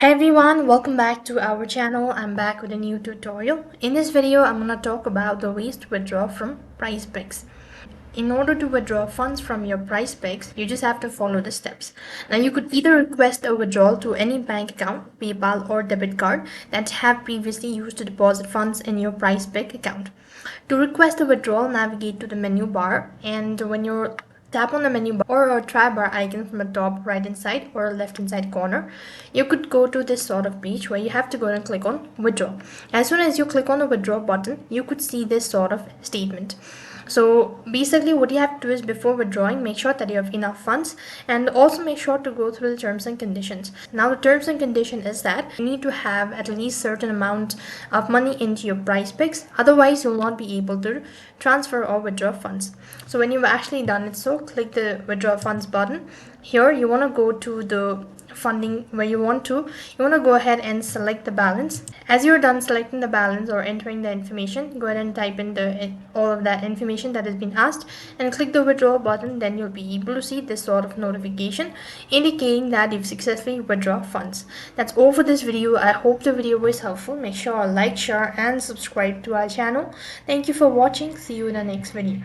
Hey everyone, welcome back to our channel. I'm back with a new tutorial. In this video, I'm going to talk about the ways to withdraw from Prizepicks. In order to withdraw funds from your Prizepicks, you just have to follow the steps. Now you could either request a withdrawal to any bank account, PayPal or debit card that have previously used to deposit funds in your Prizepick account. To request a withdrawal, navigate to the menu bar, and when you're tap on the menu bar or a try bar icon from the top right hand side or left hand side corner. You could go to this sort of page where you have to go and click on withdraw. As soon as you click on the withdraw button, you could see this sort of statement. So basically what you have to do is before withdrawing, make sure that you have enough funds and also make sure to go through the terms and conditions. Now the terms and condition is that you need to have at least certain amount of money into your Prizepicks, otherwise you'll not be able to transfer or withdraw funds. So when you've actually done it, so click the withdraw funds button. Here you want to go to the funding where you want to go ahead and select the balance. As you're done selecting the balance or entering the information, go ahead and type in all of that information that has been asked and click the withdraw button. Then you'll be able to see this sort of notification indicating that you've successfully withdrawn funds. That's all for this video. I hope the video was helpful. Make sure to like, share and subscribe to our channel. Thank you for watching. See you in the next video.